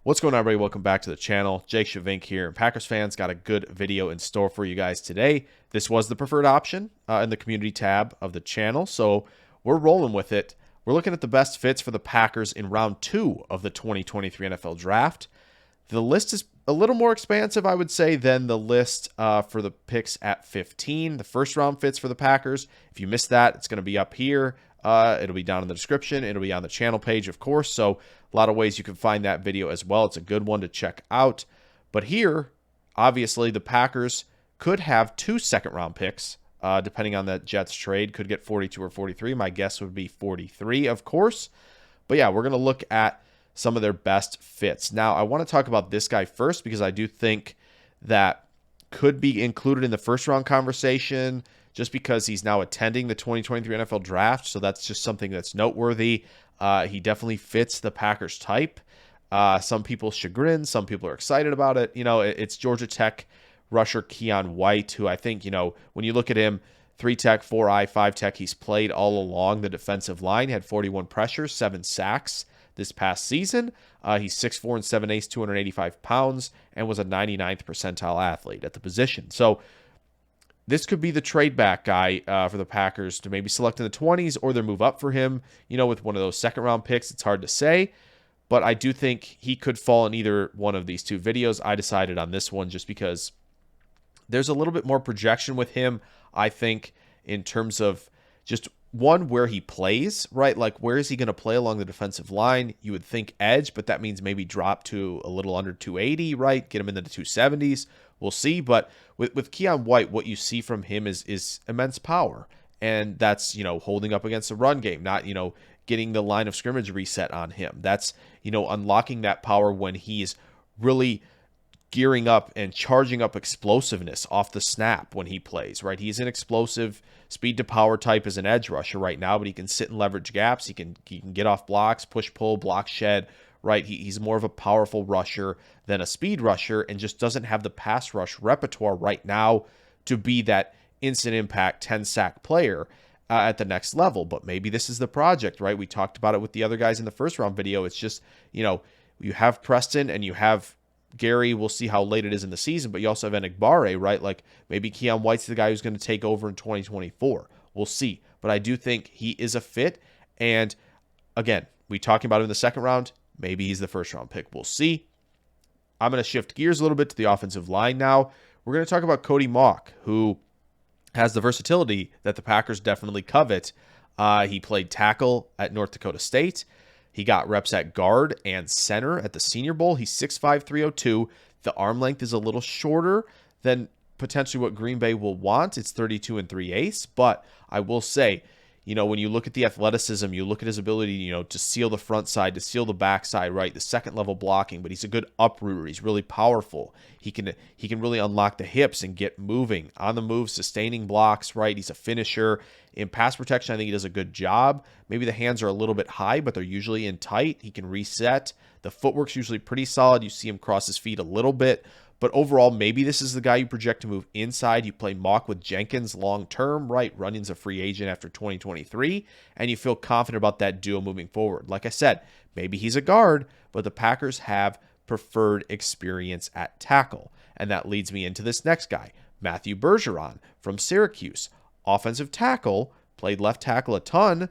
What's going on, everybody? Welcome back to the channel. Jake Shavink here. Packers fans, got a good video in store for you guys today. This was the preferred option in the community tab of the channel, so we're rolling with it. We're looking at the best fits for the Packers in round 2 of the 2023 NFL Draft. The list is a little more expansive, I would say, than the list for the picks at 15. The first round fits for the Packers. If you missed that, it's going to be up here. It'll be down in the description. It'll be on the channel page, of course. So a lot of ways you can find that video as well. It's a good one to check out. But here, obviously, the Packers could have 2 second-round picks, depending on that Jets trade. Could get 42 or 43. My guess would be 43, of course. But yeah, we're going to look at some of their best fits. Now, I want to talk about this guy first because I do think that could be included in the first-round conversation just because he's now attending the 2023 NFL Draft, so that's just something that's noteworthy. He definitely fits the Packers type. Some people chagrin, some people are excited about it. You know, it's Georgia Tech rusher Keion White, who I think, you know, when you look at him, 3 tech, 4 5 tech, he's played all along the defensive line, had 41 pressures, 7 sacks this past season. He's 6'4" and 7/8", 285 pounds, and was a 99th percentile athlete at the position. So this could be the trade back guy for the Packers to maybe select in the 20s or their move up for him, you know, with one of those second-round picks. It's hard to say, but I do think he could fall in either one of these 2 videos. I decided on this one just because there's a little bit more projection with him, I think, in terms of just one, where he plays, right? Like, where is he going to play along the defensive line? You would think edge, but that means maybe drop to a little under 280, right? Get him into the 270s. We'll see. But with Keion White, what you see from him is immense power. And that's, you know, holding up against the run game, not, you know, getting the line of scrimmage reset on him. That's, you know, unlocking that power when he's really gearing up and charging up explosiveness off the snap when he plays, right? He's an explosive speed to power type as an edge rusher right now, but he can sit and leverage gaps. He can get off blocks, push, pull, block, shed, right? He's more of a powerful rusher than a speed rusher and just doesn't have the pass rush repertoire right now to be that instant impact 10-sack player at the next level. But maybe this is the project, right? We talked about it with the other guys in the first round video. It's just, you know, you have Preston and you have Gary. We'll see how late it is in the season, but you also have Enagbare, right? Like, maybe Keion White's the guy who's going to take over in 2024. We'll see. But I do think he is a fit. And again, we talking about him in the second round. Maybe he's the first round pick. We'll see. I'm going to shift gears a little bit to the offensive line now. We're going to talk about Cody Mauch, who has the versatility that the Packers definitely covet. He played tackle at North Dakota State. He got reps at guard and center at the Senior Bowl. He's 6'5", 302. The arm length is a little shorter than potentially what Green Bay will want. It's 32 3/8. But I will say, you know, when you look at the athleticism, you look at his ability, you know, to seal the front side, to seal the back side, right? The second level blocking, but he's a good uprooter. He's really powerful. He can really unlock the hips and get moving on the move, sustaining blocks, right? He's a finisher. In pass protection, I think he does a good job. Maybe the hands are a little bit high, but they're usually in tight. He can reset. The footwork's usually pretty solid. You see him cross his feet a little bit. But overall, maybe this is the guy you project to move inside. You play Mauch with Jenkins long-term, right? Running's a free agent after 2023, and you feel confident about that duo moving forward. Like I said, maybe he's a guard, but the Packers have preferred experience at tackle. And that leads me into this next guy, Matthew Bergeron from Syracuse. Offensive tackle, played left tackle a ton,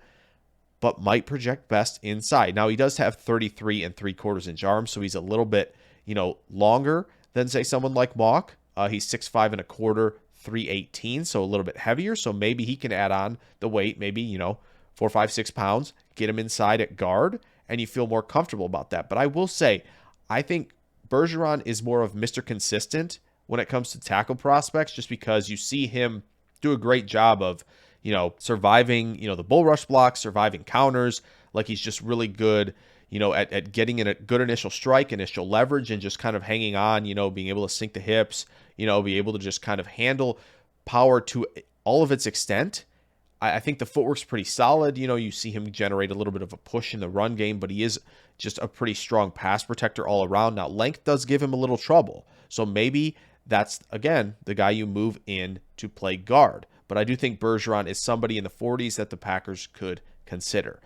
but might project best inside. Now, he does have 33 3/4-inch arms, so he's a little bit, you know, longer than, say, someone like Mauch. He's 6'5 1/4", 318, so a little bit heavier. So maybe he can add on the weight, maybe, you know, 4, 5, 6 pounds, get him inside at guard, and you feel more comfortable about that. But I will say, I think Bergeron is more of Mr. Consistent when it comes to tackle prospects, just because you see him do a great job of, you know, surviving, you know, the bull rush blocks, surviving counters. Like, he's just really good, you know, at getting in a good initial strike, initial leverage, and just kind of hanging on, you know, being able to sink the hips, you know, be able to just kind of handle power to all of its extent. I think the footwork's pretty solid. You know, you see him generate a little bit of a push in the run game, but he is just a pretty strong pass protector all around. Now, length does give him a little trouble. So maybe that's, again, the guy you move in to play guard. But I do think Bergeron is somebody in the 40s that the Packers could consider.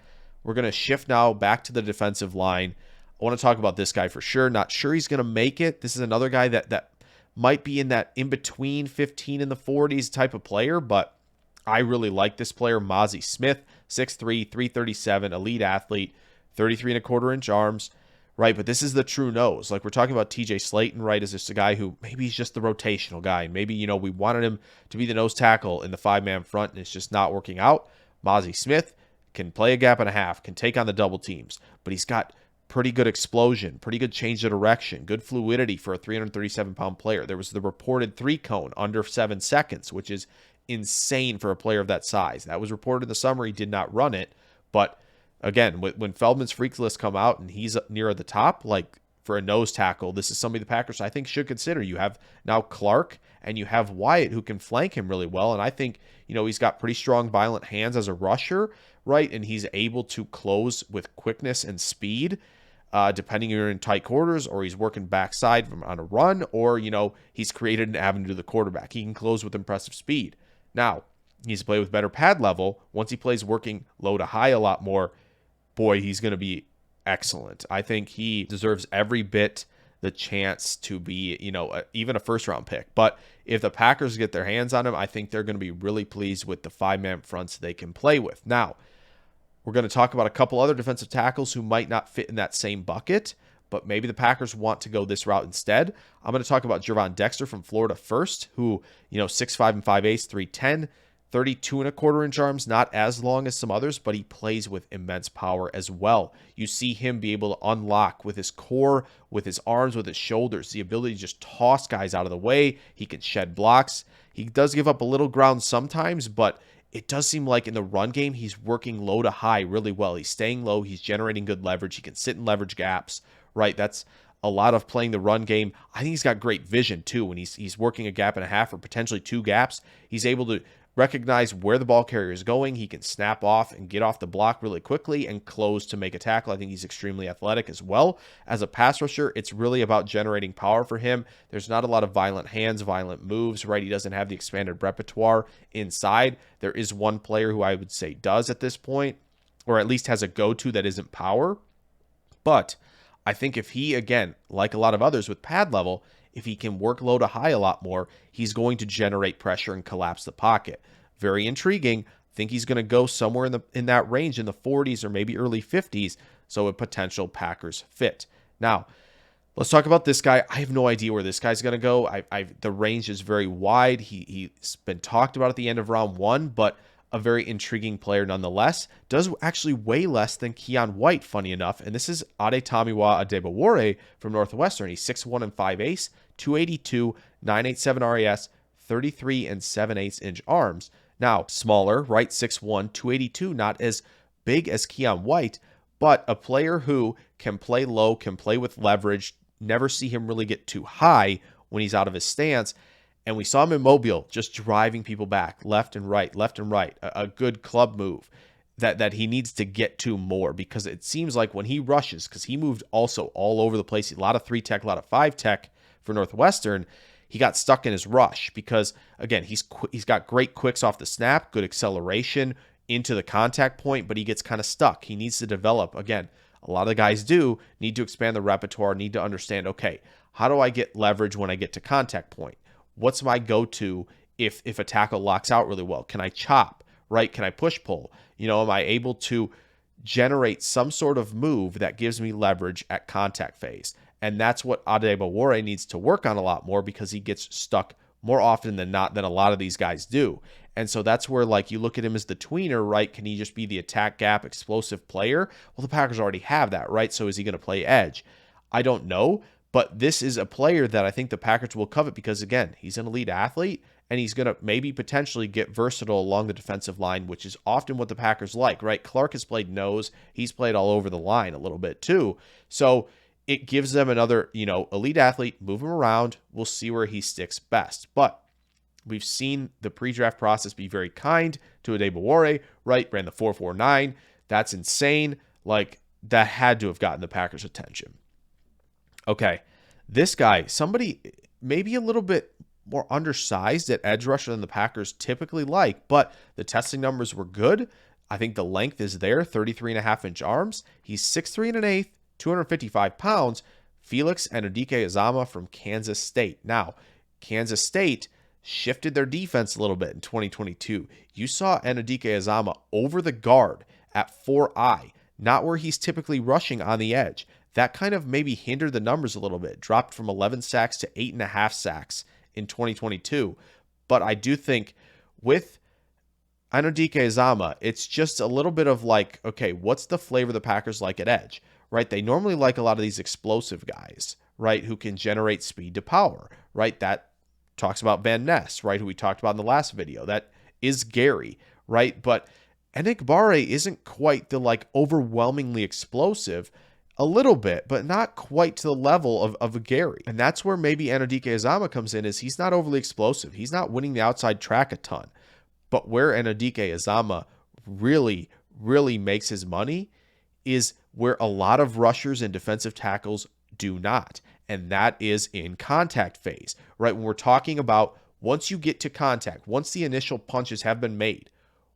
We're going to shift now back to the defensive line. I want to talk about this guy for sure. Not sure he's going to make it. This is another guy that might be in that in between 15 and the 40s type of player, but I really like this player, Mazi Smith, 6'3", 337, elite athlete, 33.25-inch arms, right? But this is the true nose. Like we're talking about TJ Slayton, right? Is just a guy who maybe he's just the rotational guy. Maybe, we wanted him to be the nose tackle in the 5-man front and it's just not working out. Mazi Smith can play a gap and a half, can take on the double teams, but he's got pretty good explosion, pretty good change of direction, good fluidity for a 337-pound player. There was the reported 3-cone under 7 seconds, which is insane for a player of that size. That was reported in the summer. He did not run it. But again, when Feldman's freak list come out and he's near the top, like for a nose tackle, this is somebody the Packers, I think, should consider. You have now Clark and you have Wyatt who can flank him really well. And I think, he's got pretty strong, violent hands as a rusher, right? And he's able to close with quickness and speed. Depending if you're in tight quarters or he's working backside on a run, or, he's created an avenue to the quarterback. He can close with impressive speed. Now, he needs to play with better pad level. Once he plays working low to high a lot more, boy, he's going to be excellent. I think he deserves every bit the chance to be, even a first-round pick. But if the Packers get their hands on him, I think they're going to be really pleased with the 5-man fronts they can play with. Now, we're going to talk about a couple other defensive tackles who might not fit in that same bucket, but maybe the Packers want to go this route instead. I'm going to talk about Gervon Dexter from Florida first, who, 6'5" and 5'8", 310, 32.25-inch arms, not as long as some others, but he plays with immense power as well. You see him be able to unlock with his core, with his arms, with his shoulders, the ability to just toss guys out of the way. He can shed blocks. He does give up a little ground sometimes, but it does seem like in the run game, he's working low to high really well. He's staying low. He's generating good leverage. He can sit in leverage gaps, right? That's a lot of playing the run game. I think he's got great vision too. When he's working a gap and a half or potentially 2 gaps, he's able to recognize where the ball carrier is going. He can snap off and get off the block really quickly and close to make a tackle. I think he's extremely athletic as well. As a pass rusher, it's really about generating power for him. There's not a lot of violent hands, violent moves, right? He doesn't have the expanded repertoire inside. There is one player who I would say does at this point, or at least has a go-to that isn't power. But I think if he, again, like a lot of others with pad level, if he can work low to high a lot more, he's going to generate pressure and collapse the pocket. Very intriguing. I think he's going to go somewhere in that range in the 40s or maybe early 50s, so a potential Packers fit. Now, let's talk about this guy. I have no idea where this guy's going to go. The range is very wide. He's been talked about at the end of round 1, but a very intriguing player nonetheless. Does actually weigh less than Keion White, funny enough. And this is Adetomiwa Adebawore from Northwestern. He's 6'1" and 5'8", 282, 987 RAS, 33 and 7/8-inch arms. Now, smaller, right? 6'1", 282, not as big as Keion White, but a player who can play low, can play with leverage, never see him really get too high when he's out of his stance. And we saw him in Mobile just driving people back left and right, a good club move that he needs to get to more, because it seems like when he rushes, because he moved also all over the place, a lot of 3-tech, a lot of 5-tech for Northwestern, he got stuck in his rush because, again, he's got great quicks off the snap, good acceleration into the contact point, but he gets kind of stuck. He needs to develop. Again, a lot of guys do need to expand the repertoire, need to understand, okay, how do I get leverage when I get to contact point? What's my go-to if a tackle locks out really well? Can I chop, right? Can I push pull? Am I able to generate some sort of move that gives me leverage at contact phase? And that's what Adebawore needs to work on a lot more, because he gets stuck more often than not than a lot of these guys do. And so that's where, like, you look at him as the tweener, right? Can he just be the attack gap explosive player? Well, the Packers already have that, right? So is he going to play edge? I don't know. But this is a player that I think the Packers will covet because, again, he's an elite athlete, and he's going to maybe potentially get versatile along the defensive line, which is often what the Packers like, right? Clark has played nose. He's played all over the line a little bit too. So it gives them another, elite athlete, move him around. We'll see where he sticks best. But we've seen the pre-draft process be very kind to Adebawore, right? Ran the 4.49. That's insane. Like, that had to have gotten the Packers' attention. Okay, this guy, somebody maybe a little bit more undersized at edge rusher than the Packers typically like, but the testing numbers were good. I think the length is there, 33.5-inch arms. He's 6'3 and an eighth, 255 pounds, Felix Anudike-Uzomah from Kansas State. Now, Kansas State shifted their defense a little bit in 2022. You saw Anudike-Uzomah over the guard at 4-eye, not where he's typically rushing on the edge. That kind of maybe hindered the numbers a little bit, dropped from 11 sacks to 8.5 sacks in 2022. But I do think with Anudike-Uzomah, it's just a little bit of like, okay, what's the flavor the Packers like at edge, right? They normally like a lot of these explosive guys, right, who can generate speed to power, right? That talks about Van Ness, right, who we talked about in the last video. That is Gary, right? But Enagbare isn't quite the like overwhelmingly explosive, a little bit, but not quite to the level of a Gary. And that's where maybe Anudike-Uzomah comes in, is he's not overly explosive. He's not winning the outside track a ton. But where Anudike-Uzomah really, really makes his money is where a lot of rushers and defensive tackles do not. And that is in contact phase, right? When we're talking about once you get to contact, once the initial punches have been made,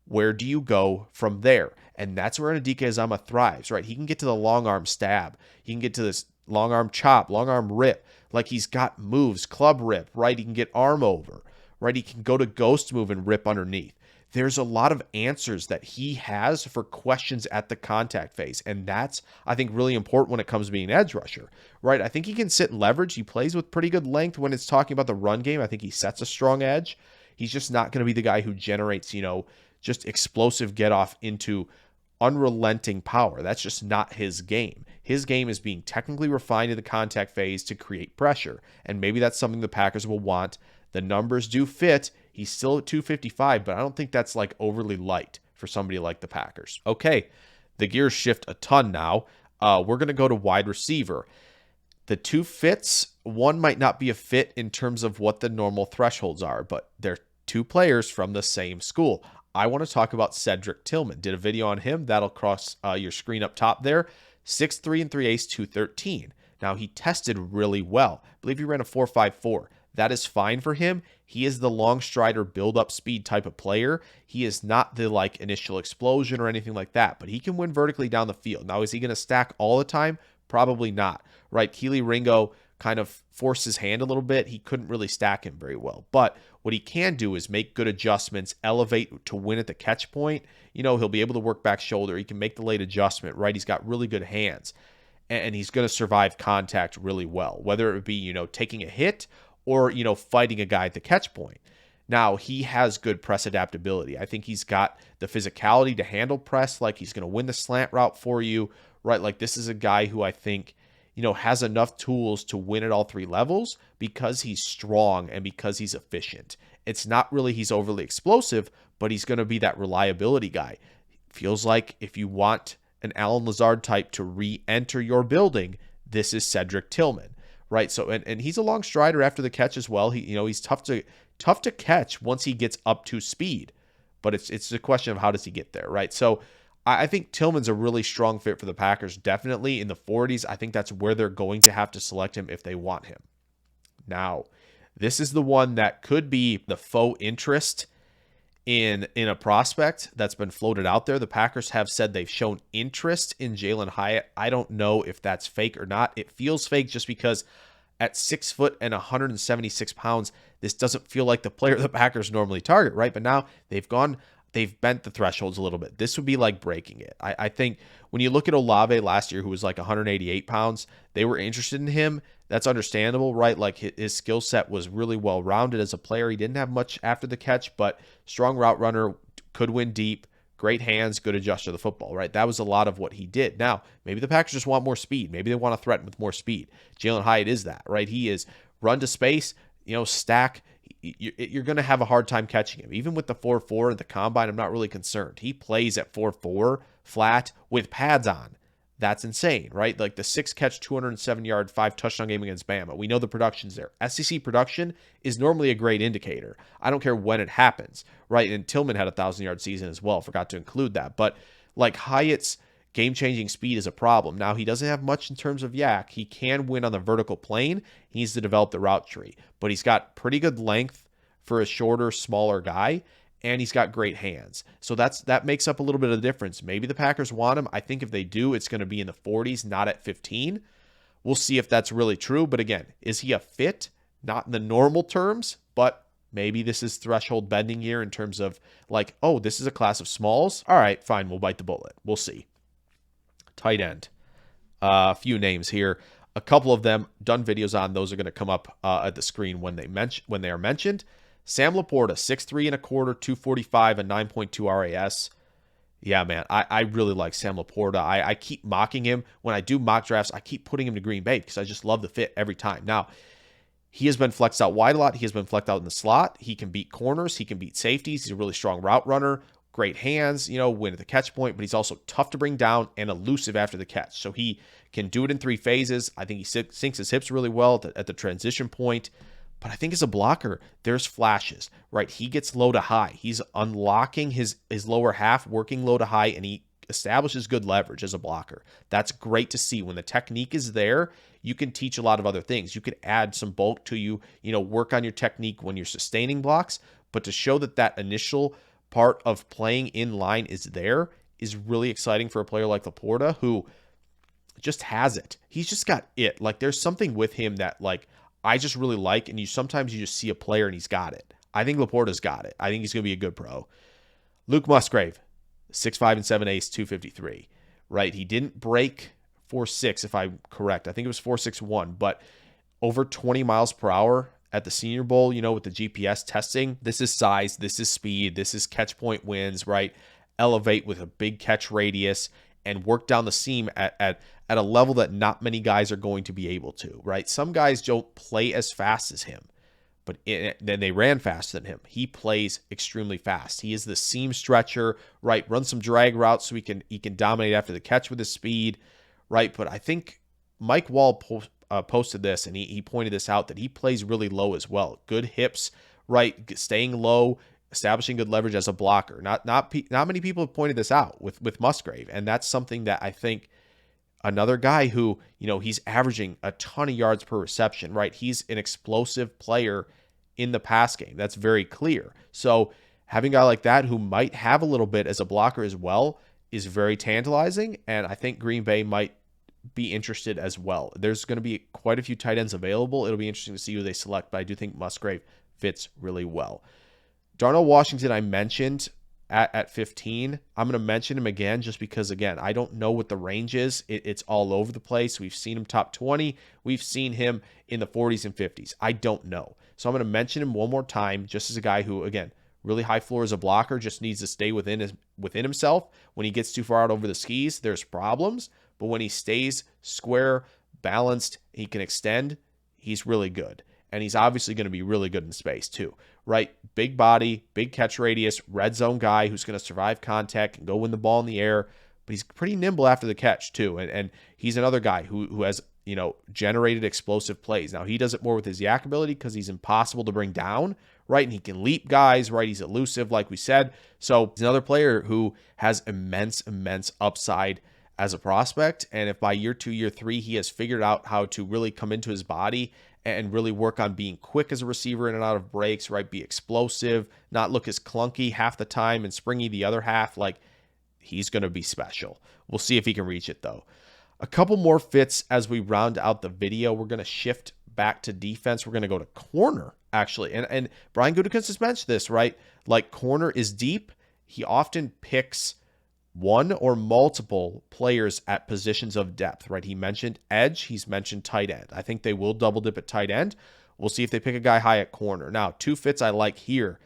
where do you go from there? And that's where Anudike-Uzomah thrives, right? He can get to the long arm stab. He can get to this long arm chop, long arm rip. Like he's got moves, club rip, right? He can get arm over, right? He can go to ghost move and rip underneath. There's a lot of answers that he has for questions at the contact phase. And that's, I think, really important when it comes to being an edge rusher, right? I think he can sit and leverage. He plays with pretty good length when it's talking about the run game. I think he sets a strong edge. He's just not going to be the guy who generates, just explosive get off into unrelenting power. That's just not his game. His game is being technically refined in the contact phase to create pressure. And maybe that's something the Packers will want. The numbers do fit. He's still at 255, but I don't think that's like overly light for somebody like the Packers. Okay, the gears shift a ton now. We're going to go to wide receiver. The two fits, one might not be a fit in terms of what the normal thresholds are, but they're two players from the same school. I want to talk about Cedric Tillman. Did a video on him. That'll cross your screen up top there. 6'3 3/8, 213. Now, he tested really well. I believe he ran a 4.54. That is fine for him. He is the long strider, build-up speed type of player. He is not the like initial explosion or anything like that, but he can win vertically down the field. Now, is he going to stack all the time? Probably not, right? Kelee Ringo kind of forced his hand a little bit. He couldn't really stack him very well. But what he can do is make good adjustments, elevate to win at the catch point. He'll be able to work back shoulder. He can make the late adjustment, right? He's got really good hands, and he's going to survive contact really well, whether it would be, taking a hit or, fighting a guy at the catch point. Now, he has good press adaptability. I think he's got the physicality to handle press, like he's going to win the slant route for you, right? Like this is a guy who I think, has enough tools to win at all three levels because he's strong and because he's efficient. It's not really he's overly explosive, but he's going to be that reliability guy. Feels like if you want an Allen Lazard type to re-enter your building, this is Cedric Tillman, right? So, and he's a long strider after the catch as well. He's tough to catch once he gets up to speed, but it's a question of how does he get there, right? So I think Tillman's a really strong fit for the Packers, definitely in the 40s. I think that's where they're going to have to select him if they want him. Now, this is the one that could be the faux interest in a prospect that's been floated out there. The Packers have said they've shown interest in Jalin Hyatt. I don't know if that's fake or not. It feels fake just because at 6 foot and 176 pounds, this doesn't feel like the player the Packers normally target, right? But now they've bent the thresholds a little bit. This would be like breaking it. I think when you look at Olave last year, who was like 188 pounds, they were interested in him. That's understandable, right? Like his skill set was really well-rounded as a player. He didn't have much after the catch, but strong route runner, could win deep, great hands, good adjuster of the football, right? That was a lot of what he did. Now, maybe the Packers just want more speed. Maybe they want to threaten with more speed. Jalin Hyatt is that, right? He is run to space, stack. You're going to have a hard time catching him. Even with the 4.4 at the combine, I'm not really concerned. He plays at 4.4 flat with pads on. That's insane, right? Like the 6-catch, 207-yard, 5-touchdown game against Bama. We know the production's there. SEC production is normally a great indicator. I don't care when it happens, right? And Tillman had a 1,000-yard season as well. Forgot to include that. But like Hyatt's game-changing speed is a problem. Now, he doesn't have much in terms of yak. He can win on the vertical plane. He needs to develop the route tree. But he's got pretty good length for a shorter, smaller guy. and he's got great hands. So that makes up a little bit of the difference. Maybe the Packers want him. I think if they do, it's going to be in the 40s, not at 15. We'll see if that's really true. But again, is he a fit? Not in the normal terms, but maybe this is threshold bending here in terms of like, oh, this is a class of smalls. All right, fine, we'll bite the bullet. We'll see. Tight end. A few names here. A couple of them done videos on. Those are going to come up at the screen when they are mentioned. Sam Laporta, 6'3 and a quarter, 245, a 9.2 RAS. Yeah, man, I really like Sam Laporta. I keep mocking him. When I do mock drafts, I keep putting him to Green Bay because I just love the fit every time. Now, he has been flexed out wide a lot. He has been flexed out in the slot. He can beat corners. He can beat safeties. He's a really strong route runner. Great hands, win at the catch point, but he's also tough to bring down and elusive after the catch. So he can do it in 3 phases. I think he sinks his hips really well at the transition point. But I think as a blocker, there's flashes, right? He gets low to high. He's unlocking his lower half, working low to high, and he establishes good leverage as a blocker. That's great to see. When the technique is there, you can teach a lot of other things. You could add some bulk to you, work on your technique when you're sustaining blocks. But to show that initial part of playing in line is there is really exciting for a player like Laporta, who just has it. He's just got it. Like, there's something with him that, like, I just really like, and sometimes you just see a player and he's got it. I think Laporta's got it. I think he's going to be a good pro. Luke Musgrave, 6'5 and 7/8, 253, right? He didn't break 4.6, if I'm correct. I think it was 4.61, but over 20 miles per hour at the Senior Bowl, with the GPS testing. This is size, this is speed, this is catch point wins, right? Elevate with a big catch radius and work down the seam at a level that not many guys are going to be able to, right? Some guys don't play as fast as him, but then they ran faster than him. He plays extremely fast. He is the seam stretcher, right? Run some drag routes so he can dominate after the catch with his speed, right? But I think Mike Wall posted this, and he pointed this out, that he plays really low as well. Good hips, right? Staying low, establishing good leverage as a blocker. Not many people have pointed this out with Musgrave, and that's something that I think another guy who, he's averaging a ton of yards per reception, right? He's an explosive player in the pass game. That's very clear. So having a guy like that who might have a little bit as a blocker as well is very tantalizing, and I think Green Bay might be interested as well. There's going to be quite a few tight ends available. It'll be interesting to see who they select, but I do think Musgrave fits really well. Darnell Washington, I mentioned at 15. I'm going to mention him again just because, again, I don't know what the range is. It's all over the place. We've seen him top 20. We've seen him in the 40s and 50s. I don't know. So I'm going to mention him one more time just as a guy who, again, really high floor as a blocker, just needs to stay within himself. When he gets too far out over the skis, there's problems. But when he stays square, balanced, he can extend, he's really good. And he's obviously going to be really good in space too, right? Big body, big catch radius, red zone guy who's going to survive contact and go win the ball in the air. But he's pretty nimble after the catch too. And he's another guy who has, generated explosive plays. Now, he does it more with his yak ability because he's impossible to bring down, right? And he can leap guys, right? He's elusive, like we said. So he's another player who has immense upside as a prospect. And if by year 2, year 3, he has figured out how to really come into his body and really work on being quick as a receiver in and out of breaks, right? Be explosive, not look as clunky half the time and springy the other half. Like, he's going to be special. We'll see if he can reach it though. A couple more fits as we round out the video. We're going to shift back to defense. We're going to go to corner, actually. And Brian Gutekunst has mentioned this, right? Like, corner is deep. He often picks one or multiple players at positions of depth, right? He mentioned edge. He's mentioned tight end. I think they will double dip at tight end. We'll see if they pick a guy high at corner. Now, 2 fits I like here.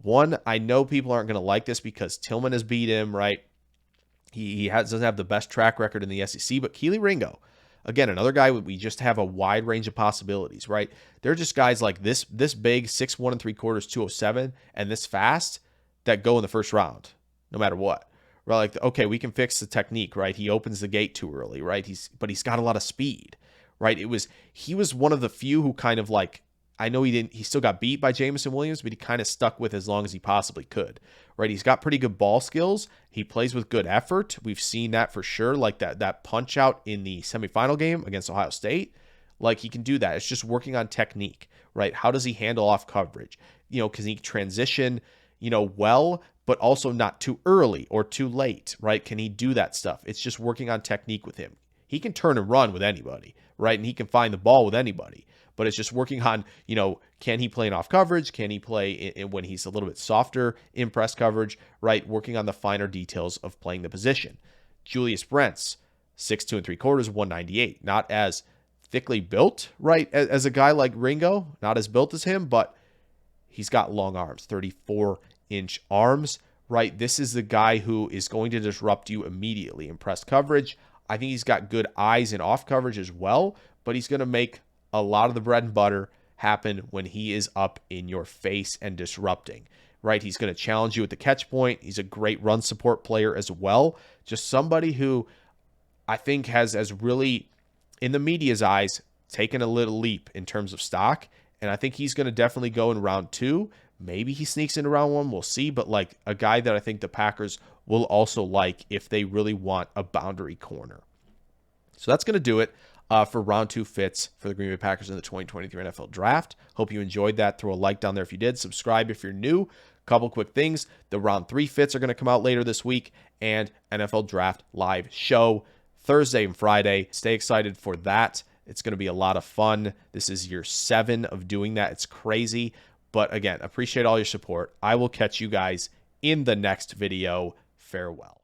One, I know people aren't going to like this because Tillman has beat him, right? He doesn't have the best track record in the SEC, but Kelee Ringo, again, another guy we just have a wide range of possibilities, right? They're just guys like this big, 6'1 and 3/4, 207, and this fast that go in the first round, no matter what. Right? Like, okay, we can fix the technique, right? He opens the gate too early, right? But he's got a lot of speed, right? He was one of the few who kind of, like, I know he still got beat by Jameson Williams, but he kind of stuck with as long as he possibly could, right? He's got pretty good ball skills. He plays with good effort. We've seen that for sure, like that punch out in the semifinal game against Ohio State. Like, he can do that. It's just working on technique, right? How does he handle off coverage? Can he transition? well, but also not too early or too late, right? Can he do that stuff? It's just working on technique with him. He can turn and run with anybody, right? And he can find the ball with anybody, but it's just working on, can he play in off coverage? Can he play when he's a little bit softer in press coverage, right? Working on the finer details of playing the position. Julius Brents, 6'2 3/4, 198. Not as thickly built, right, as a guy like Ringo, not as built as him, but he's got long arms, 34-inch arms, right? This is the guy who is going to disrupt you immediately in press coverage. I think he's got good eyes in off coverage as well, but he's going to make a lot of the bread and butter happen when he is up in your face and disrupting, right? He's going to challenge you at the catch point. He's a great run support player as well. Just somebody who I think has really, in the media's eyes, taken a little leap in terms of stock. And I think he's going to definitely go in round 2. Maybe he sneaks into round 1. We'll see. But like a guy that I think the Packers will also like if they really want a boundary corner. So that's going to do it for round 2 fits for the Green Bay Packers in the 2023 NFL Draft. Hope you enjoyed that. Throw a like down there if you did. Subscribe if you're new. Couple quick things. The round 3 fits are going to come out later this week, and NFL Draft live show Thursday and Friday. Stay excited for that. It's going to be a lot of fun. This is year 7 of doing that. It's crazy. But again, appreciate all your support. I will catch you guys in the next video. Farewell.